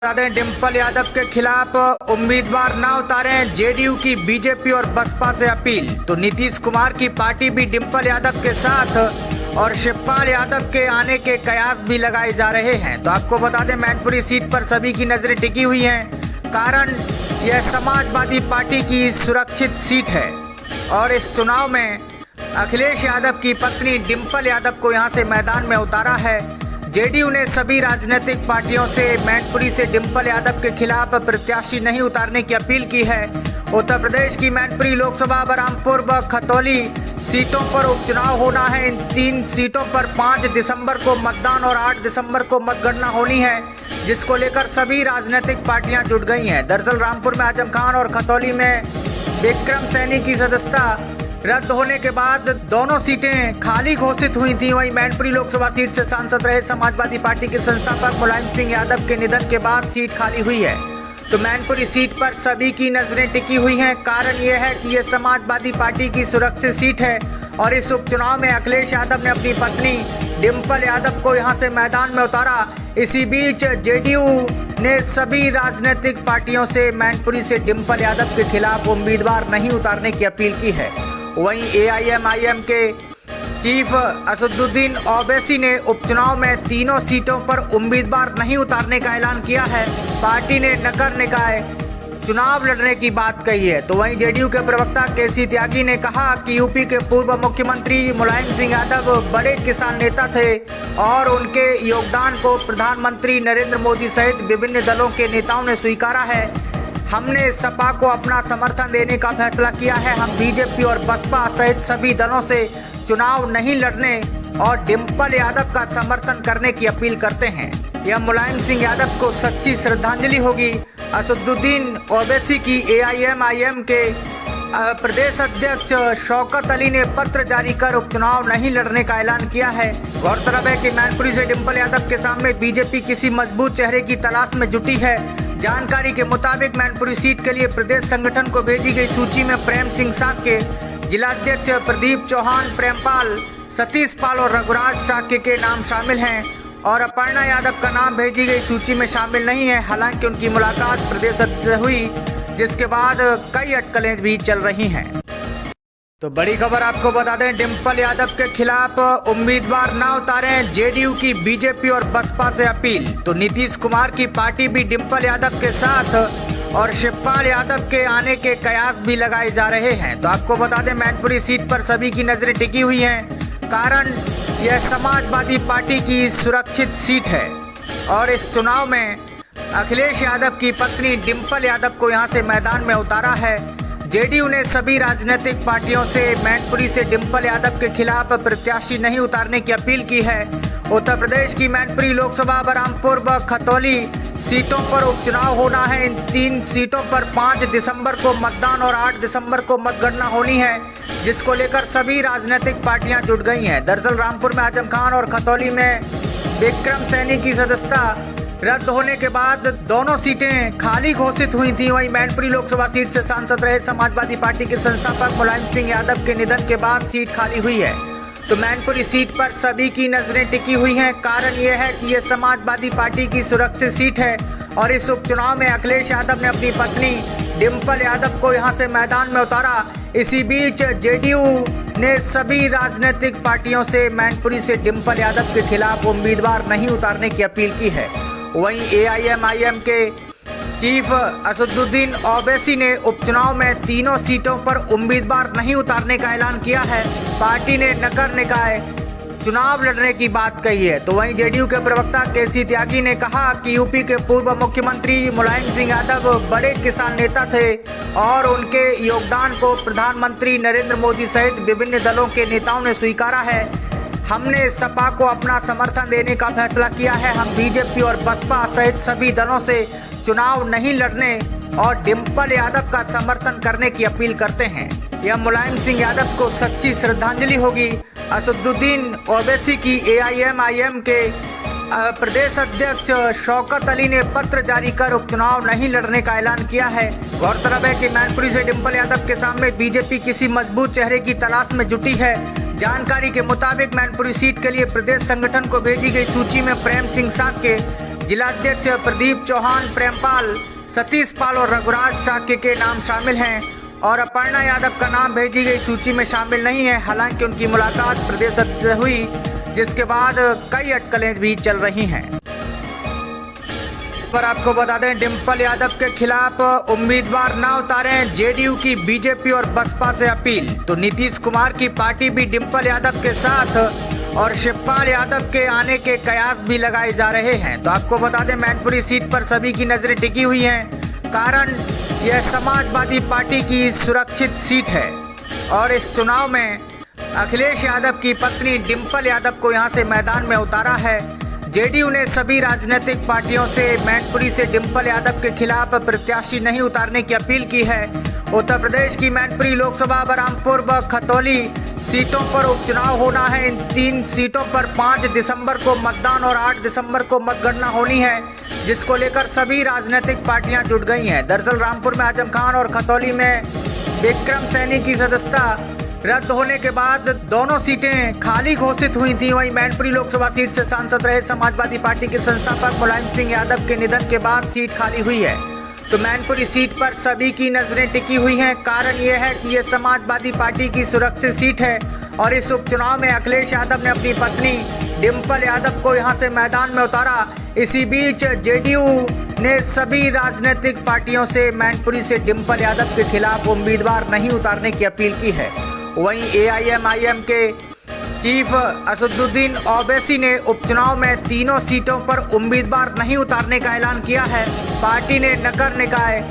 बता दें, डिंपल यादव के खिलाफ उम्मीदवार ना उतारें, जेडीयू की बीजेपी और बसपा से अपील। तो नीतीश कुमार की पार्टी भी डिंपल यादव के साथ और शिवपाल यादव के आने के कयास भी लगाए जा रहे हैं। तो आपको बता दें, मैनपुरी सीट पर सभी की नजरें टिकी हुई हैं, कारण यह समाजवादी पार्टी की सुरक्षित सीट है और इस चुनाव में अखिलेश यादव की पत्नी डिंपल यादव को यहां से मैदान में उतारा है। जेडीयू ने सभी राजनीतिक पार्टियों से मैनपुरी से डिंपल यादव के खिलाफ प्रत्याशी नहीं उतारने की अपील की है। उत्तर प्रदेश की मैनपुरी लोकसभा, बरहामपुर व खतौली सीटों पर उपचुनाव होना है। इन 3 सीटों पर 5 दिसंबर को मतदान और 8 दिसंबर को मतगणना होनी है, जिसको लेकर सभी राजनीतिक पार्टियां जुट गई हैं। दरअसल रामपुर में आजम खान और खतौली में विक्रम सैनी की सदस्यता रद्द होने के बाद दोनों सीटें खाली घोषित हुई थी। वहीं मैनपुरी लोकसभा सीट से सांसद रहे समाजवादी पार्टी के संस्थापक मुलायम सिंह यादव के निधन के बाद सीट खाली हुई है। तो मैनपुरी सीट पर सभी की नजरें टिकी हुई हैं, कारण यह है कि यह समाजवादी पार्टी की सुरक्षित सीट है और इस उपचुनाव में अखिलेश यादव ने अपनी पत्नी डिंपल यादव को यहां से मैदान में उतारा। इसी बीच जेडीयू ने सभी राजनीतिक पार्टियों से मैनपुरी से डिंपल यादव के खिलाफ उम्मीदवार नहीं उतारने की अपील की है। वहीं एआईएमआईएम के चीफ असदुद्दीन ओवैसी ने उपचुनाव में तीनों सीटों पर उम्मीदवार नहीं उतारने का ऐलान किया है। पार्टी ने नगर निकाय चुनाव लड़ने की बात कही है। तो वहीं जेडीयू के प्रवक्ता केसी त्यागी ने कहा कि यूपी के पूर्व मुख्यमंत्री मुलायम सिंह यादव बड़े किसान नेता थे और उनके योगदान को प्रधानमंत्री नरेंद्र मोदी सहित विभिन्न दलों के नेताओं ने स्वीकारा है। हमने सपा को अपना समर्थन देने का फैसला किया है। हम बीजेपी और बसपा सहित सभी दलों से चुनाव नहीं लड़ने और डिंपल यादव का समर्थन करने की अपील करते हैं। यह मुलायम सिंह यादव को सच्ची श्रद्धांजलि होगी। असदुद्दीन ओवैसी की एआईएमआईएम के प्रदेश अध्यक्ष शौकत अली ने पत्र जारी कर उपचुनाव नहीं लड़ने का ऐलान किया है। गौरतलब है कि मैनपुरी से डिंपल यादव के सामने बीजेपी किसी मजबूत चेहरे की तलाश में जुटी है। जानकारी के मुताबिक मैनपुरी सीट के लिए प्रदेश संगठन को भेजी गई सूची में प्रेम सिंह साक्य, जिलाध्यक्ष प्रदीप चौहान, प्रेमपाल, सतीश पाल और रघुराज साक्य के नाम शामिल हैं और अपर्णा यादव का नाम भेजी गई सूची में शामिल नहीं है। हालांकि उनकी मुलाकात प्रदेश से हुई, जिसके बाद कई अटकलें भी चल रही हैं। तो बड़ी खबर आपको बता दें, डिंपल यादव के खिलाफ उम्मीदवार ना उतारें, जेडीयू की बीजेपी और बसपा से अपील। तो नीतीश कुमार की पार्टी भी डिंपल यादव के साथ और शिवपाल यादव के आने के कयास भी लगाए जा रहे हैं। तो आपको बता दें, मैनपुरी सीट पर सभी की नजरें टिकी हुई हैं, कारण यह समाजवादी पार्टी की सुरक्षित सीट है और इस चुनाव में अखिलेश यादव की पत्नी डिंपल यादव को यहां से मैदान में उतारा है। जेडीयू ने सभी राजनीतिक पार्टियों से मैनपुरी से डिंपल यादव के खिलाफ प्रत्याशी नहीं उतारने की अपील की है। उत्तर प्रदेश की मैनपुरी लोकसभा, बरहामपुर व खतौली सीटों पर उपचुनाव होना है। इन 3 सीटों पर 5 दिसंबर को मतदान और 8 दिसंबर को मतगणना होनी है, जिसको लेकर सभी राजनीतिक पार्टियां जुट गई हैं। दरअसल रामपुर में आजम खान और खतौली में विक्रम सैनी की सदस्यता रद्द होने के बाद दोनों सीटें खाली घोषित हुई थी। वहीं मैनपुरी लोकसभा सीट से सांसद रहे समाजवादी पार्टी के संस्थापक मुलायम सिंह यादव के निधन के बाद सीट खाली हुई है। तो मैनपुरी सीट पर सभी की नजरें टिकी हुई हैं, कारण यह है कि यह समाजवादी पार्टी की सुरक्षित सीट है और इस उपचुनाव में अखिलेश यादव ने अपनी पत्नी डिंपल यादव को यहां से मैदान में उतारा। इसी बीच जेडीयू ने सभी राजनीतिक पार्टियों से मैनपुरी से डिंपल यादव के खिलाफ उम्मीदवार नहीं उतारने की अपील की है। वहीं एआईएमआईएम के चीफ असदुद्दीन ओवैसी ने उपचुनाव में तीनों सीटों पर उम्मीदवार नहीं उतारने का ऐलान किया है। पार्टी ने नगर निकाय चुनाव लड़ने की बात कही है। तो वहीं जेडीयू के प्रवक्ता केसी त्यागी ने कहा कि यूपी के पूर्व मुख्यमंत्री मुलायम सिंह यादव बड़े किसान नेता थे और उनके योगदान को प्रधानमंत्री नरेंद्र मोदी सहित विभिन्न दलों के नेताओं ने स्वीकारा है। हमने सपा को अपना समर्थन देने का फैसला किया है। हम बीजेपी और बसपा सहित सभी दलों से चुनाव नहीं लड़ने और डिंपल यादव का समर्थन करने की अपील करते हैं। यह मुलायम सिंह यादव को सच्ची श्रद्धांजलि होगी। असदुद्दीन ओवैसी की एआईएमआईएम के प्रदेश अध्यक्ष शौकत अली ने पत्र जारी कर उपचुनाव नहीं लड़ने का ऐलान किया है। गौरतलब है कि मैनपुरी से डिंपल यादव के सामने बीजेपी किसी मजबूत चेहरे की तलाश में जुटी है। जानकारी के मुताबिक मैनपुरी सीट के लिए प्रदेश संगठन को भेजी गई सूची में प्रेम सिंह साक्य, जिलाध्यक्ष प्रदीप चौहान, प्रेमपाल, सतीश पाल और रघुराज शाक्य के नाम शामिल हैं और अपर्णा यादव का नाम भेजी गई सूची में शामिल नहीं है। हालांकि उनकी मुलाकात प्रदेश अध्यक्ष से हुई, जिसके बाद कई अटकलें भी चल रही हैं। पर आपको बता दें, डिंपल यादव के खिलाफ उम्मीदवार न उतारें, जेडीयू की बीजेपी और बसपा से अपील। तो नीतीश कुमार की पार्टी भी डिंपल यादव के साथ और शिवपाल यादव के आने के कयास भी लगाए जा रहे हैं। तो आपको बता दें, मैनपुरी सीट पर सभी की नजरें टिकी हुई हैं, कारण यह समाजवादी पार्टी की सुरक्षित सीट है और इस चुनाव में अखिलेश यादव की पत्नी डिंपल यादव को यहां से मैदान में उतारा है। जेडीयू ने सभी राजनीतिक पार्टियों से मैनपुरी से डिंपल यादव के खिलाफ प्रत्याशी नहीं उतारने की अपील की है। उत्तर प्रदेश की मैनपुरी लोकसभा, बरहामपुर व खतौली सीटों पर उपचुनाव होना है। इन 3 सीटों पर 5 दिसंबर को मतदान और 8 दिसंबर को मतगणना होनी है, जिसको लेकर सभी राजनीतिक पार्टियां जुट गई हैं। दरअसल रामपुर में आजम खान और खतौली में विक्रम सैनी की सदस्यता रद्द होने के बाद दोनों सीटें खाली घोषित हुई थी। वहीं मैनपुरी लोकसभा सीट से सांसद रहे समाजवादी पार्टी के संस्थापक मुलायम सिंह यादव के निधन के बाद सीट खाली हुई है। तो मैनपुरी सीट पर सभी की नजरें टिकी हुई हैं, कारण यह है कि यह समाजवादी पार्टी की सुरक्षित सीट है और इस उपचुनाव में अखिलेश यादव ने अपनी पत्नी डिंपल यादव को यहां से मैदान में उतारा। इसी बीच जेडीयू ने सभी राजनीतिक पार्टियों से मैनपुरी से डिंपल यादव के खिलाफ उम्मीदवार नहीं उतारने की अपील की है। वहीं एआईएमआईएम के चीफ असदुद्दीन ओवैसी ने उपचुनाव में तीनों सीटों पर उम्मीदवार नहीं उतारने का ऐलान किया है। पार्टी ने नगर निकाय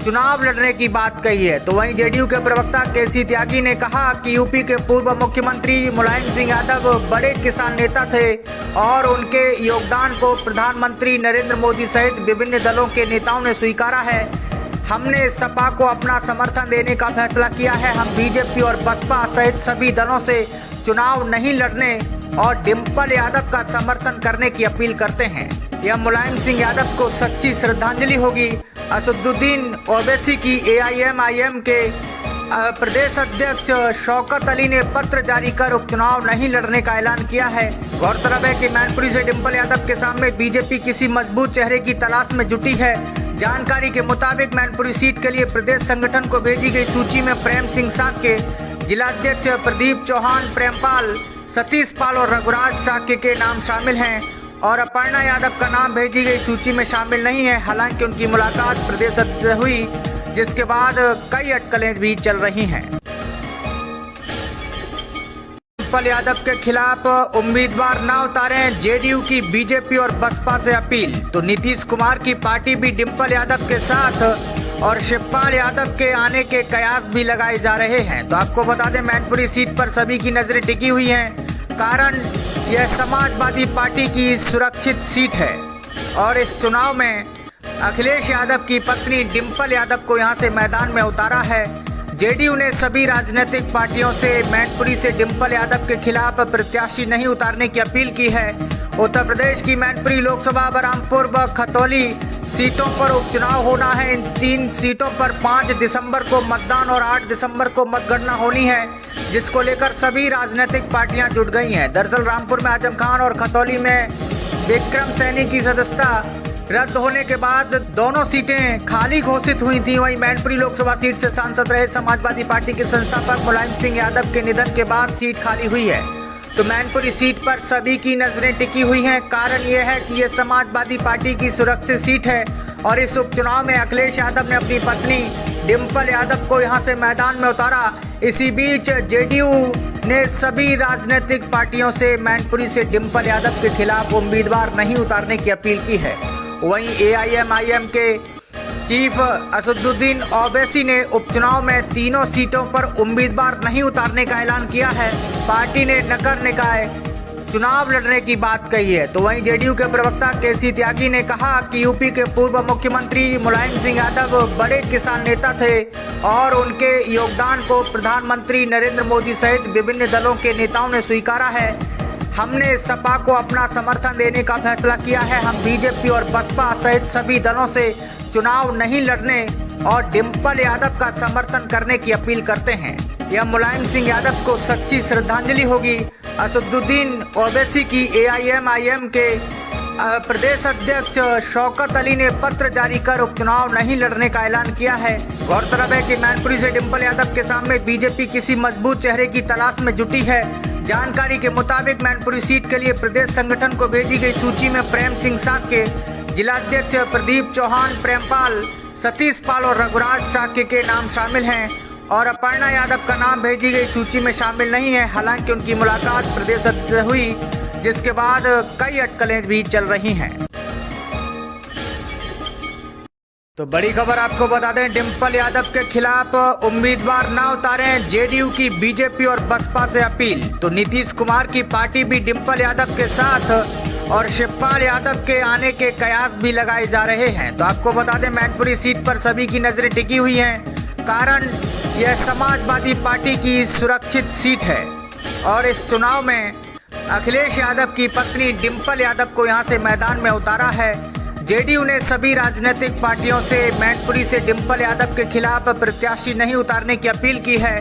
चुनाव लड़ने की बात कही है। तो वहीं जेडीयू के प्रवक्ता केसी त्यागी ने कहा कि यूपी के पूर्व मुख्यमंत्री मुलायम सिंह यादव बड़े किसान नेता थे और उनके योगदान को प्रधानमंत्री नरेंद्र मोदी सहित विभिन्न दलों के नेताओं ने स्वीकारा है। हमने सपा को अपना समर्थन देने का फैसला किया है। हम बीजेपी और बसपा सहित सभी दलों से चुनाव नहीं लड़ने और डिंपल यादव का समर्थन करने की अपील करते हैं। यह मुलायम सिंह यादव को सच्ची श्रद्धांजलि होगी। असदुद्दीन ओवैसी की एआईएमआईएम के प्रदेश अध्यक्ष शौकत अली ने पत्र जारी कर उपचुनाव नहीं लड़ने का ऐलान किया है। गौरतलब है कि मैनपुरी से डिंपल यादव के सामने बीजेपी किसी मजबूत चेहरे की तलाश में जुटी है। जानकारी के मुताबिक मैनपुरी सीट के लिए प्रदेश संगठन को भेजी गई सूची में प्रेम सिंह शाक्य, जिलाध्यक्ष प्रदीप चौहान, प्रेमपाल, सतीश पाल और रघुराज शाक्य के नाम शामिल हैं और अपर्णा यादव का नाम भेजी गई सूची में शामिल नहीं है। हालांकि उनकी मुलाकात प्रदेश अध्यक्ष से हुई, जिसके बाद कई अटकलें भी चल रही हैं। डिंपल यादव के खिलाफ उम्मीदवार न उतारें, जेडीयू की बीजेपी और बसपा से अपील। तो नीतीश कुमार की पार्टी भी डिंपल यादव के साथ और शिवपाल यादव के आने के कयास भी लगाए जा रहे हैं। तो आपको बता दें, मैनपुरी सीट पर सभी की नजरें टिकी हुई हैं, कारण यह समाजवादी पार्टी की सुरक्षित सीट है और इस चुनाव में अखिलेश यादव की पत्नी डिंपल यादव को यहां से मैदान में उतारा है। जेडीयू ने सभी राजनीतिक पार्टियों से मैनपुरी से डिंपल यादव के खिलाफ प्रत्याशी नहीं उतारने की अपील की है। उत्तर प्रदेश की मैनपुरी लोकसभा, बरहामपुर व खतौली सीटों पर उपचुनाव होना है। इन 3 सीटों पर 5 दिसंबर को मतदान और 8 दिसंबर को मतगणना होनी है, जिसको लेकर सभी राजनीतिक पार्टियां जुट गई हैं। दरअसल रामपुर में आजम खान और खतौली में विक्रम सैनी की सदस्यता रद्द होने के बाद दोनों सीटें खाली घोषित हुई थी। वहीं मैनपुरी लोकसभा सीट से सांसद रहे समाजवादी पार्टी के संस्थापक मुलायम सिंह यादव के निधन के बाद सीट खाली हुई है। तो मैनपुरी सीट पर सभी की नजरें टिकी हुई हैं, कारण यह है कि यह समाजवादी पार्टी की सुरक्षित सीट है और इस उपचुनाव में अखिलेश यादव ने अपनी पत्नी डिंपल यादव को यहां से मैदान में उतारा। इसी बीच जेडीयू ने सभी राजनीतिक पार्टियों से मैनपुरी से डिंपल यादव के खिलाफ उम्मीदवार नहीं उतारने की अपील की है। वहीं एआईएमआईएम के चीफ असदुद्दीन ओवैसी ने उपचुनाव में तीनों सीटों पर उम्मीदवार नहीं उतारने का ऐलान किया है। पार्टी ने नगर निकाय चुनाव लड़ने की बात कही है। तो वहीं जेडीयू के प्रवक्ता केसी त्यागी ने कहा कि यूपी के पूर्व मुख्यमंत्री मुलायम सिंह यादव बड़े किसान नेता थे और उनके योगदान को प्रधानमंत्री नरेंद्र मोदी सहित विभिन्न दलों के नेताओं ने स्वीकारा है। हमने सपा को अपना समर्थन देने का फैसला किया है। हम बीजेपी और बसपा सहित सभी दलों से चुनाव नहीं लड़ने और डिंपल यादव का समर्थन करने की अपील करते हैं। यह मुलायम सिंह यादव को सच्ची श्रद्धांजलि होगी। असदुद्दीन ओवैसी की एआईएमआईएम के प्रदेश अध्यक्ष शौकत अली ने पत्र जारी कर उपचुनाव नहीं लड़ने का ऐलान किया है। गौरतलब है कि मैनपुरी से डिंपल यादव के सामने बीजेपी किसी मजबूत चेहरे की तलाश में जुटी है। जानकारी के मुताबिक मैनपुरी सीट के लिए प्रदेश संगठन को भेजी गई सूची में प्रेम सिंह साक्य, जिलाध्यक्ष प्रदीप चौहान, प्रेमपाल, सतीश पाल और रघुराज साक्य के नाम शामिल हैं और अपर्णा यादव का नाम भेजी गई सूची में शामिल नहीं है। हालांकि उनकी मुलाकात प्रदेश अध्यक्ष से हुई, जिसके बाद कई अटकलें भी चल रही हैं। तो बड़ी खबर आपको बता दें, डिंपल यादव के खिलाफ उम्मीदवार न उतारें, जेडीयू की बीजेपी और बसपा से अपील। तो नीतीश कुमार की पार्टी भी डिंपल यादव के साथ और शिवपाल यादव के आने के कयास भी लगाए जा रहे हैं। तो आपको बता दें, मैनपुरी सीट पर सभी की नजरें टिकी हुई हैं, कारण यह समाजवादी पार्टी की सुरक्षित सीट है और इस चुनाव में अखिलेश यादव की पत्नी डिंपल यादव को यहां से मैदान में उतारा है। जेडीयू ने सभी राजनीतिक पार्टियों से मैनपुरी से डिंपल यादव के खिलाफ प्रत्याशी नहीं उतारने की अपील की है।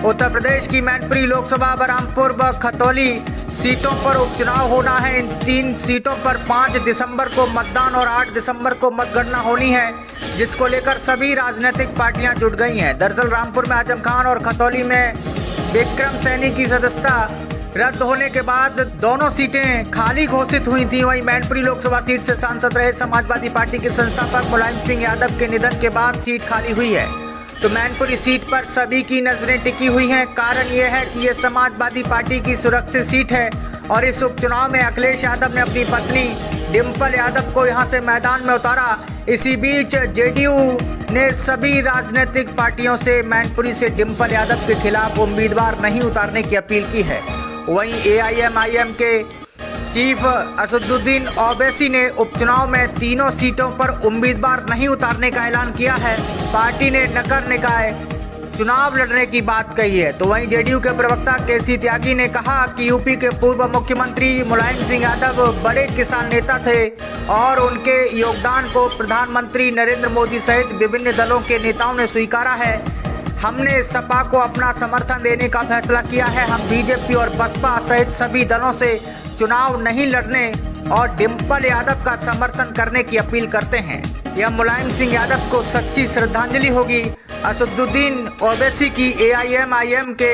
उत्तर प्रदेश की मैनपुरी लोकसभा, बरहामपुर व खतौली सीटों पर उपचुनाव होना है। इन 3 सीटों पर 5 दिसंबर को मतदान और 8 दिसंबर को मतगणना होनी है, जिसको लेकर सभी राजनीतिक पार्टियां जुट गई हैं। दरअसल रामपुर में आजम खान और खतौली में विक्रम सैनी की सदस्यता रद्द होने के बाद दोनों सीटें खाली घोषित हुई थी। वहीं मैनपुरी लोकसभा सीट से सांसद रहे समाजवादी पार्टी के संस्थापक मुलायम सिंह यादव के निधन के बाद सीट खाली हुई है। तो मैनपुरी सीट पर सभी की नजरें टिकी हुई हैं। कारण यह है कि यह समाजवादी पार्टी की सुरक्षित सीट है और इस उपचुनाव में अखिलेश यादव ने अपनी पत्नी डिंपल यादव को यहां से मैदान में उतारा। इसी बीच जेडीयू ने सभी राजनीतिक पार्टियों से मैनपुरी से डिंपल यादव के खिलाफ उम्मीदवार नहीं उतारने की अपील की है। वहीं एआईएमआईएम के चीफ असदुद्दीन ओवैसी ने उपचुनाव में तीनों सीटों पर उम्मीदवार नहीं उतारने का ऐलान किया है। पार्टी ने नगर निकाय चुनाव लड़ने की बात कही है। तो वहीं जेडीयू के प्रवक्ता केसी त्यागी ने कहा कि यूपी के पूर्व मुख्यमंत्री मुलायम सिंह यादव बड़े किसान नेता थे और उनके योगदान को प्रधानमंत्री नरेंद्र मोदी सहित विभिन्न दलों के नेताओं ने स्वीकारा है। हमने सपा को अपना समर्थन देने का फैसला किया है। हम बीजेपी और बसपा सहित सभी दलों से चुनाव नहीं लड़ने और डिंपल यादव का समर्थन करने की अपील करते हैं। यह मुलायम सिंह यादव को सच्ची श्रद्धांजलि होगी। असदुद्दीन ओवैसी की एआईएमआईएम के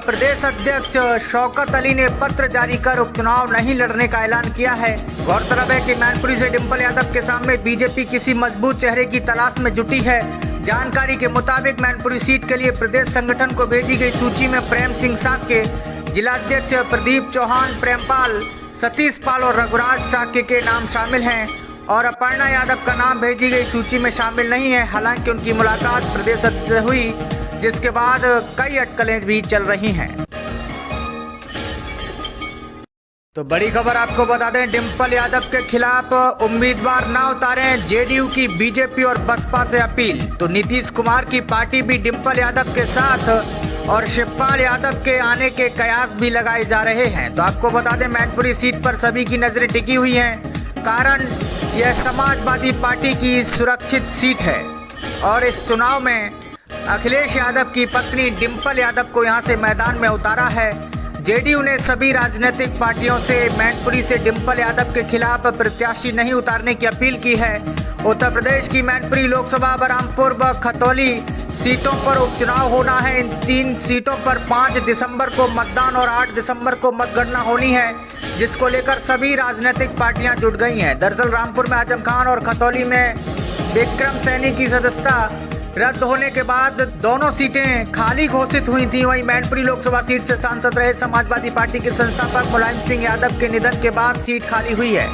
प्रदेश अध्यक्ष शौकत अली ने पत्र जारी कर उपचुनाव नहीं लड़ने का ऐलान किया है। गौरतलब है कि मैनपुरी से डिंपल यादव के सामने बीजेपी किसी मजबूत चेहरे की तलाश में जुटी है। जानकारी के मुताबिक मैनपुरी सीट के लिए प्रदेश संगठन को भेजी गई सूची में प्रेम सिंह साक्य, जिलाध्यक्ष प्रदीप चौहान, प्रेमपाल, सतीश पाल और रघुराज साक्य के नाम शामिल हैं और अपर्णा यादव का नाम भेजी गई सूची में शामिल नहीं है। हालांकि उनकी मुलाकात प्रदेश अध्यक्ष से हुई, जिसके बाद कई अटकलें भी चल रही हैं। तो बड़ी खबर आपको बता दें, डिंपल यादव के खिलाफ उम्मीदवार न उतारें, जेडीयू की बीजेपी और बसपा से अपील। तो नीतीश कुमार की पार्टी भी डिंपल यादव के साथ और शिवपाल यादव के आने के कयास भी लगाए जा रहे हैं। तो आपको बता दें, मैनपुरी सीट पर सभी की नजरें टिकी हुई हैं, कारण यह समाजवादी पार्टी की सुरक्षित सीट है और इस चुनाव में अखिलेश यादव की पत्नी डिंपल यादव को यहां से मैदान में उतारा है। जेडीयू ने सभी राजनीतिक पार्टियों से मैनपुरी से डिंपल यादव के खिलाफ प्रत्याशी नहीं उतारने की अपील की है। उत्तर प्रदेश की मैनपुरी लोकसभा, बरहामपुर व खतौली सीटों पर उपचुनाव होना है। इन 3 सीटों पर 5 दिसंबर को मतदान और 8 दिसंबर को मतगणना होनी है, जिसको लेकर सभी राजनीतिक पार्टियां जुट गई हैं। दरअसल रामपुर में आजम खान और खतौली में विक्रम सैनी की सदस्यता रद्द होने के बाद दोनों सीटें खाली घोषित हुई थी। वहीं मैनपुरी लोकसभा सीट से सांसद रहे समाजवादी पार्टी के संस्थापक मुलायम सिंह यादव के निधन के बाद सीट खाली हुई है।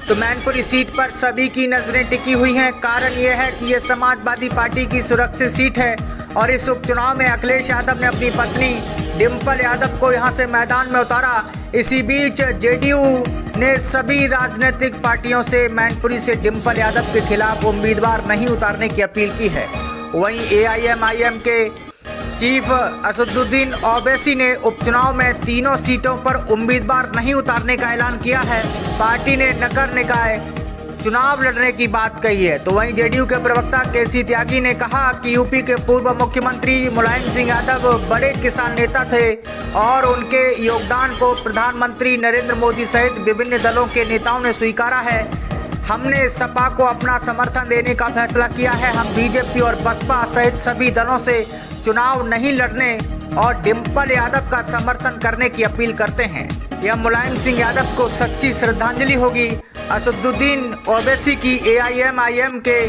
तो मैनपुरी सीट पर सभी की नजरें टिकी हुई हैं। कारण यह है कि यह समाजवादी पार्टी की सुरक्षित सीट है और इस उपचुनाव में अखिलेश यादव ने अपनी पत्नी डिंपल यादव को यहां से मैदान में उतारा। इसी बीच जेडीयू ने सभी राजनीतिक पार्टियों से मैनपुरी से डिंपल यादव के खिलाफ उम्मीदवार नहीं उतारने की अपील की है। वहीं एआईएमआईएम के चीफ असदुद्दीन ओवैसी ने उपचुनाव में तीनों सीटों पर उम्मीदवार नहीं उतारने का ऐलान किया है। पार्टी ने नगर निकाय चुनाव लड़ने की बात कही है। तो वहीं जेडीयू के प्रवक्ता केसी त्यागी ने कहा कि यूपी के पूर्व मुख्यमंत्री मुलायम सिंह यादव बड़े किसान नेता थे और उनके योगदान को प्रधानमंत्री नरेंद्र मोदी सहित विभिन्न दलों के नेताओं ने स्वीकारा है। हमने सपा को अपना समर्थन देने का फैसला किया है। हम बीजेपी और बसपा सहित सभी दलों से चुनाव नहीं लड़ने और डिम्पल यादव का समर्थन करने की अपील करते हैं। यह मुलायम सिंह यादव को सच्ची श्रद्धांजलि होगी। असदुद्दीन ओवैसी की एआईएमआईएम के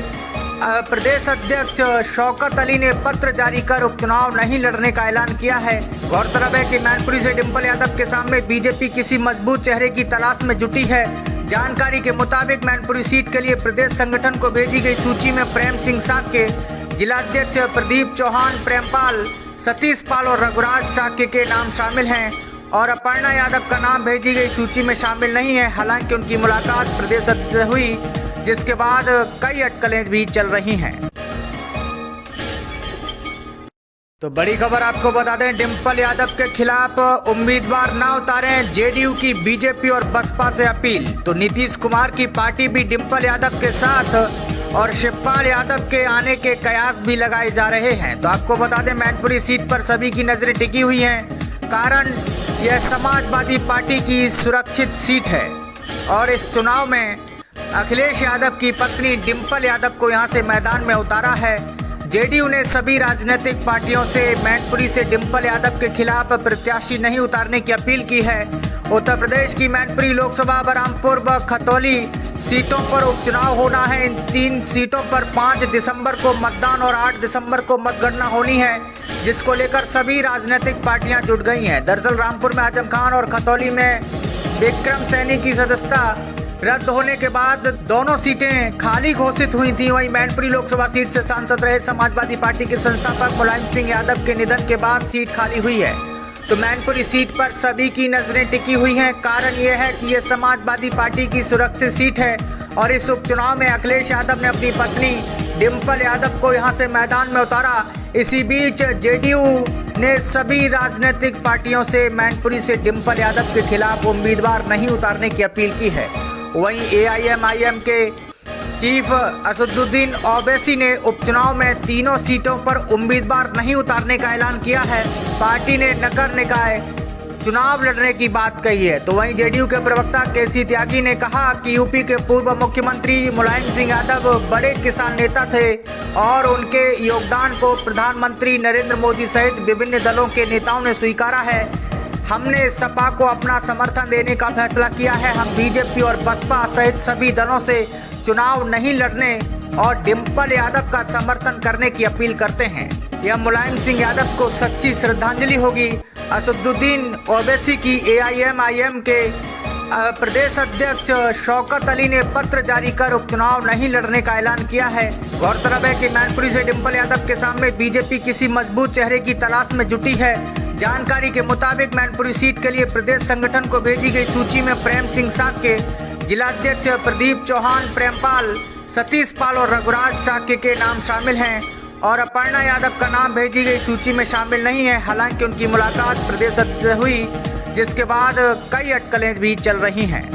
प्रदेश अध्यक्ष शौकत अली ने पत्र जारी कर उपचुनाव नहीं लड़ने का ऐलान किया है। गौरतलब है कि मैनपुरी से डिम्पल यादव के सामने बीजेपी किसी मजबूत चेहरे की तलाश में जुटी है। जानकारी के मुताबिक मैनपुरी सीट के लिए प्रदेश संगठन को भेजी गई सूची में प्रेम सिंह साक्य, जिलाध्यक्ष प्रदीप चौहान, प्रेमपाल, सतीश पाल और रघुराज साक्य के नाम शामिल हैं और अपर्णा यादव का नाम भेजी गई सूची में शामिल नहीं है। हालांकि उनकी मुलाकात प्रदेश अध्यक्ष से हुई, जिसके बाद कई अटकलें भी चल रही हैं। तो बड़ी खबर आपको बता दें, डिम्पल यादव के खिलाफ उम्मीदवार ना उतारें, जेडीयू की बीजेपी और बसपा से अपील। तो नीतीश कुमार की पार्टी भी डिम्पल यादव के साथ और शिवपाल यादव के आने के कयास भी लगाए जा रहे हैं। तो आपको बता दें, मैनपुरी सीट पर सभी की नजरें टिकी हुई हैं, कारण यह समाजवादी पार्टी की सुरक्षित सीट है और इस चुनाव में अखिलेश यादव की पत्नी डिम्पल यादव को यहां से मैदान में उतारा है। जेडीयू ने सभी राजनीतिक पार्टियों से मैनपुरी से डिम्पल यादव के खिलाफ प्रत्याशी नहीं उतारने की अपील की है। उत्तर प्रदेश की मैनपुरी लोकसभा, बरहामपुर व खतौली सीटों पर उपचुनाव होना है। इन 3 सीटों पर 5 दिसंबर को मतदान और 8 दिसंबर को मतगणना होनी है, जिसको लेकर सभी राजनीतिक पार्टियां जुट गई हैं। दरअसल रामपुर में आजम खान और खतौली में विक्रम सैनी की सदस्यता रद्द होने के बाद दोनों सीटें खाली घोषित हुई थी। वहीं मैनपुरी लोकसभा सीट से सांसद रहे समाजवादी पार्टी के संस्थापक मुलायम सिंह यादव के निधन के बाद सीट खाली हुई है। तो मैनपुरी सीट पर सभी की नजरें टिकी हुई हैं। कारण यह है कि यह समाजवादी पार्टी की सुरक्षित सीट है और इस उपचुनाव में अखिलेश यादव ने अपनी पत्नी डिम्पल यादव को यहां से मैदान में उतारा। इसी बीच जेडीयू ने सभी राजनीतिक पार्टियों से मैनपुरी से डिम्पल यादव के खिलाफ उम्मीदवार नहीं उतारने की अपील की है। वहीं एआईएमआईएम के चीफ असदुद्दीन ओवैसी ने उपचुनाव में तीनों सीटों पर उम्मीदवार नहीं उतारने का ऐलान किया है। पार्टी ने नगर निकाय चुनाव लड़ने की बात कही है। तो वहीं जेडीयू के प्रवक्ता केसी त्यागी ने कहा कि यूपी के पूर्व मुख्यमंत्री मुलायम सिंह यादव बड़े किसान नेता थे और उनके योगदान को प्रधानमंत्री नरेंद्र मोदी सहित विभिन्न दलों के नेताओं ने स्वीकारा है। हमने सपा को अपना समर्थन देने का फैसला किया है। हम बीजेपी और बसपा सहित सभी दलों से चुनाव नहीं लड़ने और डिम्पल यादव का समर्थन करने की अपील करते हैं। यह मुलायम सिंह यादव को सच्ची श्रद्धांजलि होगी। असदुद्दीन ओवैसी की एआईएमआईएम के प्रदेश अध्यक्ष शौकत अली ने पत्र जारी कर उपचुनाव नहीं लड़ने का ऐलान किया है। गौरतलब है कि मैनपुरी से डिम्पल यादव के सामने बीजेपी किसी मजबूत चेहरे की तलाश में जुटी है। जानकारी के मुताबिक मैनपुरी सीट के लिए प्रदेश संगठन को भेजी गई सूची में प्रेम सिंह साक्य, जिलाध्यक्ष प्रदीप चौहान, प्रेमपाल, सतीश पाल और रघुराज साक्य के नाम शामिल हैं और अपर्णा यादव का नाम भेजी गई सूची में शामिल नहीं है। हालांकि उनकी मुलाकात प्रदेश अध्यक्ष से हुई, जिसके बाद कई अटकलें भी चल रही हैं।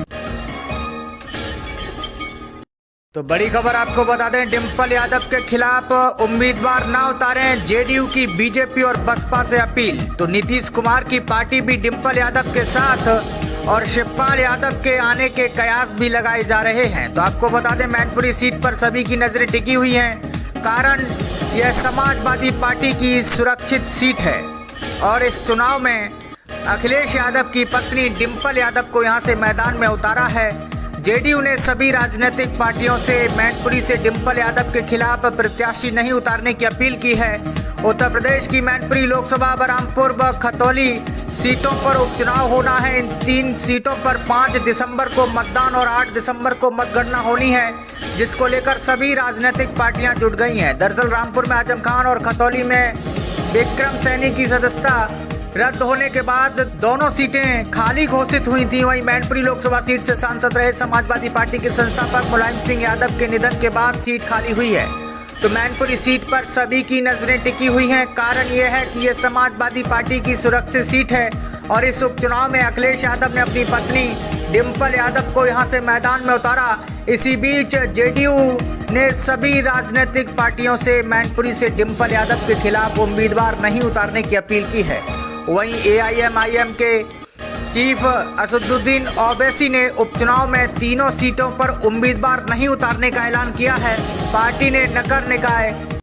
तो बड़ी खबर आपको बता दें, डिम्पल यादव के खिलाफ उम्मीदवार ना उतारें, जेडीयू की बीजेपी और बसपा से अपील। तो नीतीश कुमार की पार्टी भी डिम्पल यादव के साथ और शिवपाल यादव के आने के कयास भी लगाए जा रहे हैं। तो आपको बता दें, मैनपुरी सीट पर सभी की नजरें टिकी हुई हैं, कारण यह समाजवादी पार्टी की सुरक्षित सीट है और इस चुनाव में अखिलेश यादव की पत्नी डिम्पल यादव को यहां से मैदान में उतारा है। जेडीयू ने सभी राजनीतिक पार्टियों से मैनपुरी से डिम्पल यादव के खिलाफ प्रत्याशी नहीं उतारने की अपील की है। उत्तर प्रदेश की मैनपुरी लोकसभा, बरहामपुर व खतौली सीटों पर उपचुनाव होना है। इन 3 सीटों पर 5 दिसंबर को मतदान और 8 दिसंबर को मतगणना होनी है, जिसको लेकर सभी राजनीतिक पार्टियां जुट गई हैं। दरअसल रामपुर में आजम खान और खतौली में विक्रम सैनी की सदस्यता रद्द होने के बाद दोनों सीटें खाली घोषित हुई थी। वहीं मैनपुरी लोकसभा सीट से सांसद रहे समाजवादी पार्टी के संस्थापक मुलायम सिंह यादव के निधन के बाद सीट खाली हुई है। तो मैनपुरी सीट पर सभी की नजरें टिकी हुई हैं। कारण यह है कि यह समाजवादी पार्टी की सुरक्षित सीट है और इस उपचुनाव में अखिलेश यादव ने अपनी पत्नी डिंपल यादव को यहां से मैदान में उतारा। इसी बीच जेडीयू ने सभी राजनीतिक पार्टियों से मैनपुरी से डिंपल यादव के खिलाफ उम्मीदवार नहीं उतारने की अपील की है। वहीं एआईएमआईएम के चीफ असदुद्दीन ओवैसी ने उपचुनाव में तीनों सीटों पर उम्मीदवार नहीं उतारने का ऐलान किया है। पार्टी ने नगर निकाय